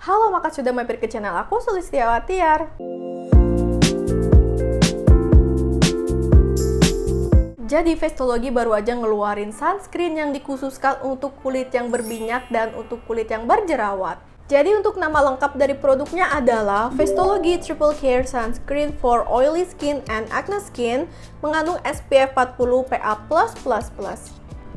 Halo, makasih sudah mampir ke channel aku, Sulistiawati Tiar. Jadi Festology baru aja ngeluarin sunscreen yang dikhususkan untuk kulit yang berminyak dan untuk kulit yang berjerawat. Jadi untuk nama lengkap dari produknya adalah Festology Triple Care Sunscreen for Oily Skin and Acne Skin, mengandung SPF 40 PA+++.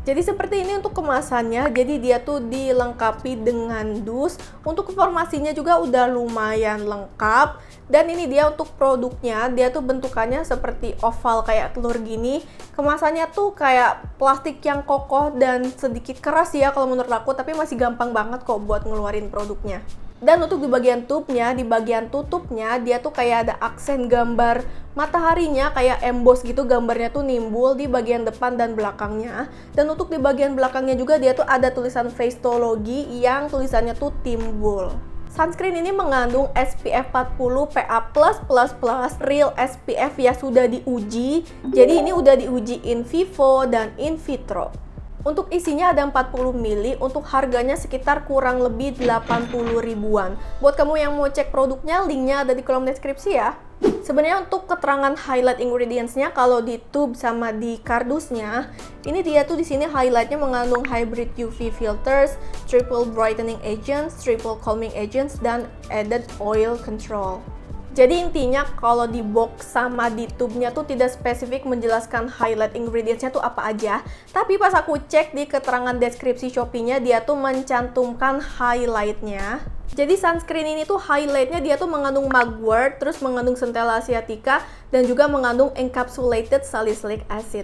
Jadi seperti ini untuk kemasannya, jadi dia tuh dilengkapi dengan dus. Untuk informasinya juga udah lumayan lengkap. Dan ini dia untuk produknya, dia tuh bentukannya seperti oval kayak telur gini. Kemasannya tuh kayak plastik yang kokoh dan sedikit keras ya kalau menurut aku, tapi masih gampang banget kok buat ngeluarin produknya. Dan untuk di bagian tube-nya, di bagian tutupnya, dia tuh kayak ada aksen gambar mataharinya, kayak emboss gitu, gambarnya tuh nimbul di bagian depan dan belakangnya. Dan untuk di bagian belakangnya juga dia tuh ada tulisan Festology yang tulisannya tuh timbul. Sunscreen ini mengandung SPF 40 PA+++, real SPF ya, sudah diuji. Jadi ini udah diuji in vivo dan in vitro. Untuk isinya ada 40 ml, untuk harganya sekitar kurang lebih 80 ribuan. Buat kamu yang mau cek produknya, linknya ada di kolom deskripsi ya. Sebenarnya untuk keterangan highlight ingredients-nya, kalau di tube sama di kardusnya, ini dia tuh di sini highlight-nya mengandung hybrid UV filters, triple brightening agents, triple calming agents, dan added oil control. Jadi intinya kalau di box sama di tube-nya tuh tidak spesifik menjelaskan highlight ingredients-nya tuh apa aja. Tapi pas aku cek di keterangan deskripsi Shopee-nya, dia tuh mencantumkan highlight-nya. Jadi sunscreen ini tuh highlight-nya dia tuh mengandung mugwort, terus mengandung centella asiatica, dan juga mengandung encapsulated salicylic acid.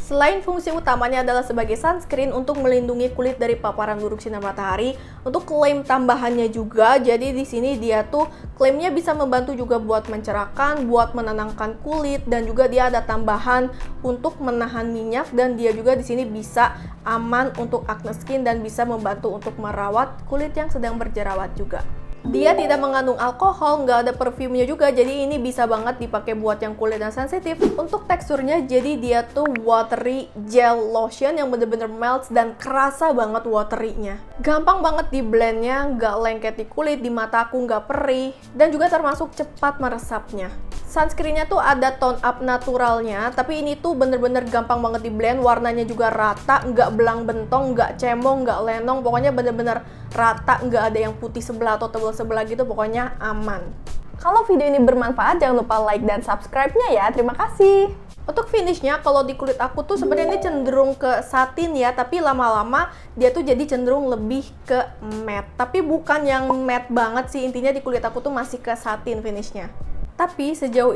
Selain fungsi utamanya adalah sebagai sunscreen untuk melindungi kulit dari paparan buruk sinar matahari, untuk klaim tambahannya juga, jadi di sini dia tuh klaimnya bisa membantu juga buat mencerahkan, buat menenangkan kulit, dan juga dia ada tambahan untuk menahan minyak, dan dia juga di sini bisa aman untuk acne skin dan bisa membantu untuk merawat kulit yang sedang berjerawat juga. Dia tidak mengandung alkohol, nggak ada perfumenya juga, jadi ini bisa banget dipakai buat yang kulitnya sensitif. Untuk teksturnya, jadi dia tuh watery gel lotion yang bener-bener melts dan kerasa banget watery-nya. Gampang banget di blendnya, nggak lengket di kulit, di mata aku nggak perih, dan juga termasuk cepat meresapnya. Sunscreen-nya tuh ada tone up naturalnya, tapi ini tuh bener-bener gampang banget di blend, warnanya juga rata, nggak belang bentong, nggak cemong, nggak lenong, pokoknya bener-bener rata, nggak ada yang putih sebelah atau tebal sebelah gitu, pokoknya aman. Kalau video ini bermanfaat, jangan lupa like dan subscribe-nya ya, terima kasih. Untuk finishnya, kalau di kulit aku tuh sebenarnya ini cenderung ke satin ya, tapi lama-lama dia tuh jadi cenderung lebih ke matte. Tapi bukan yang matte banget sih, intinya di kulit aku tuh masih ke satin finishnya. Tapi sejauh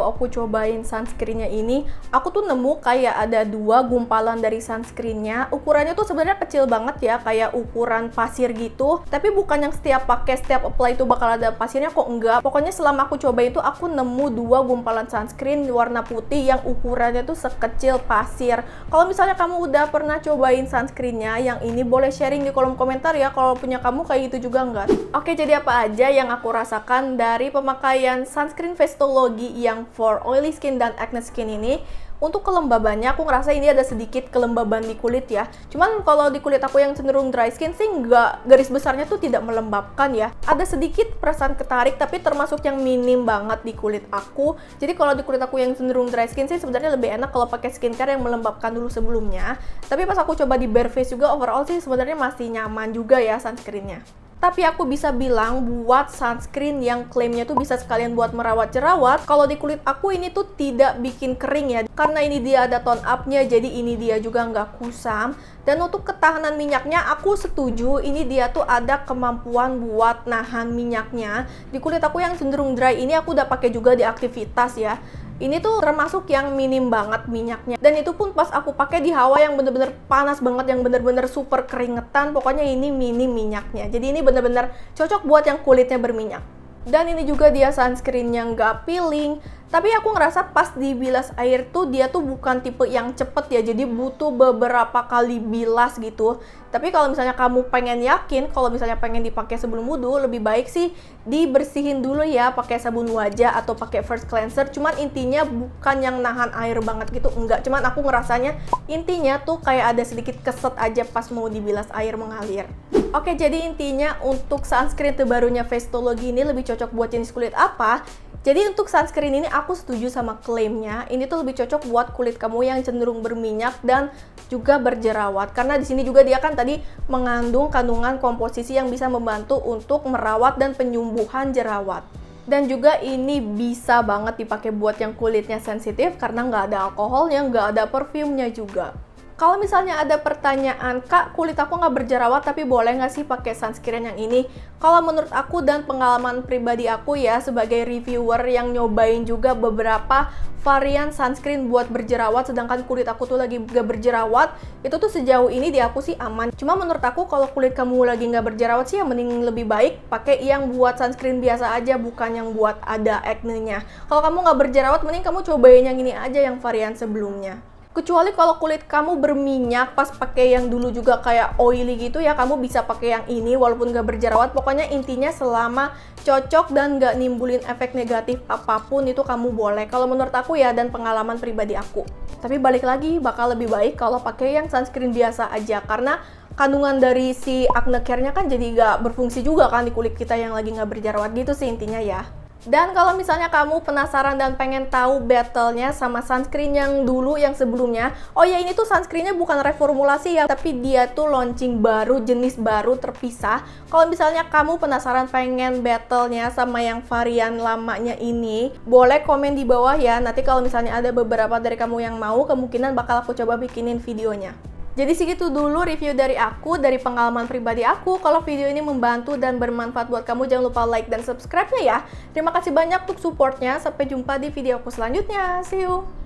aku cobain sunscreen-nya ini, aku tuh nemu kayak ada dua gumpalan dari sunscreen-nya. Ukurannya tuh sebenarnya kecil banget ya, kayak ukuran pasir gitu. Tapi bukan yang setiap pakai, setiap apply itu bakal ada pasirnya, kok enggak. Pokoknya selama aku cobain tuh aku nemu dua gumpalan sunscreen warna putih yang ukurannya tuh sekecil pasir. Kalau misalnya kamu udah pernah cobain sunscreen-nya yang ini, boleh sharing di kolom komentar ya kalau punya kamu kayak gitu juga enggak. Oke, jadi apa aja yang aku rasakan dari pemakaian sunscreen Festology yang for oily skin dan acne skin ini. Untuk kelembabannya aku ngerasa ini ada sedikit kelembaban di kulit ya. Cuman kalau di kulit aku yang cenderung dry skin sih nggak, garis besarnya tuh tidak melembabkan ya. Ada sedikit perasaan ketarik tapi termasuk yang minim banget di kulit aku. Jadi kalau di kulit aku yang cenderung dry skin sih sebenarnya lebih enak kalau pakai skincare yang melembabkan dulu sebelumnya. Tapi pas aku coba di bare face juga overall sih sebenarnya masih nyaman juga ya sunscreennya. Tapi aku bisa bilang buat sunscreen yang klaimnya tuh bisa sekalian buat merawat jerawat, kalau di kulit aku ini tuh tidak bikin kering ya. Karena ini dia ada tone up-nya, jadi ini dia juga nggak kusam. Dan untuk ketahanan minyaknya aku setuju, ini dia tuh ada kemampuan buat nahan minyaknya. Di kulit aku yang cenderung dry ini aku udah pakai juga di aktivitas ya. Ini tuh termasuk yang minim banget minyaknya. Dan itu pun pas aku pakai di hawa yang bener-bener panas banget, yang bener-bener super keringetan. Pokoknya ini minim minyaknya. Jadi ini bener-bener cocok buat yang kulitnya berminyak. Dan ini juga dia sunscreen yang nggak peeling, Tapi aku ngerasa pas dibilas air tuh dia tuh bukan tipe yang cepet ya, jadi butuh beberapa kali bilas gitu. Tapi kalau misalnya kamu pengen yakin, kalau misalnya pengen dipakai sebelum wudhu, lebih baik sih dibersihin dulu ya pakai sabun wajah atau pakai first cleanser. Cuman intinya bukan yang nahan air banget gitu, enggak. Cuman aku ngerasanya intinya tuh kayak ada sedikit keset aja pas mau dibilas air mengalir. Oke, jadi intinya untuk sunscreen terbarunya Festology ini lebih cocok buat jenis kulit apa? Jadi untuk sunscreen ini aku setuju sama klaimnya. Ini tuh lebih cocok buat kulit kamu yang cenderung berminyak dan juga berjerawat. Karena di sini juga dia kan tadi mengandung kandungan komposisi yang bisa membantu untuk merawat dan penyembuhan jerawat. Dan juga ini bisa banget dipakai buat yang kulitnya sensitif karena nggak ada alkoholnya, nggak ada perfumnya juga. Kalau misalnya ada pertanyaan, Kak, kulit aku nggak berjerawat tapi boleh nggak sih pakai sunscreen yang ini? Kalau menurut aku dan pengalaman pribadi aku ya sebagai reviewer yang nyobain juga beberapa varian sunscreen buat berjerawat sedangkan kulit aku tuh lagi nggak berjerawat, itu tuh sejauh ini di aku sih aman. Cuma menurut aku kalau kulit kamu lagi nggak berjerawat sih ya mending lebih baik pakai yang buat sunscreen biasa aja, bukan yang buat ada acne-nya. Kalau kamu nggak berjerawat mending kamu cobain yang ini aja, yang varian sebelumnya. Kecuali kalau kulit kamu berminyak pas pakai yang dulu juga kayak oily gitu ya, kamu bisa pakai yang ini walaupun gak berjerawat. Pokoknya intinya selama cocok dan gak nimbulin efek negatif apapun itu kamu boleh. Kalau menurut aku ya dan pengalaman pribadi aku. Tapi balik lagi bakal lebih baik kalau pakai yang sunscreen biasa aja karena kandungan dari si acne care-nya kan jadi gak berfungsi juga kan di kulit kita yang lagi gak berjerawat gitu sih intinya ya. Dan kalau misalnya kamu penasaran dan pengen tahu battle-nya sama sunscreen yang dulu, yang sebelumnya, oh ya ini tuh sunscreen-nya bukan reformulasi ya, tapi dia tuh launching baru, jenis baru terpisah. Kalau misalnya kamu penasaran pengen battle-nya sama yang varian lamanya ini, boleh komen di bawah ya. Nanti kalau misalnya ada beberapa dari kamu yang mau, kemungkinan bakal aku coba bikinin videonya. Jadi segitu dulu review dari aku, dari pengalaman pribadi aku. Kalau video ini membantu dan bermanfaat buat kamu, jangan lupa like dan subscribe-nya ya. Terima kasih banyak untuk supportnya. Sampai jumpa di video aku selanjutnya. See you!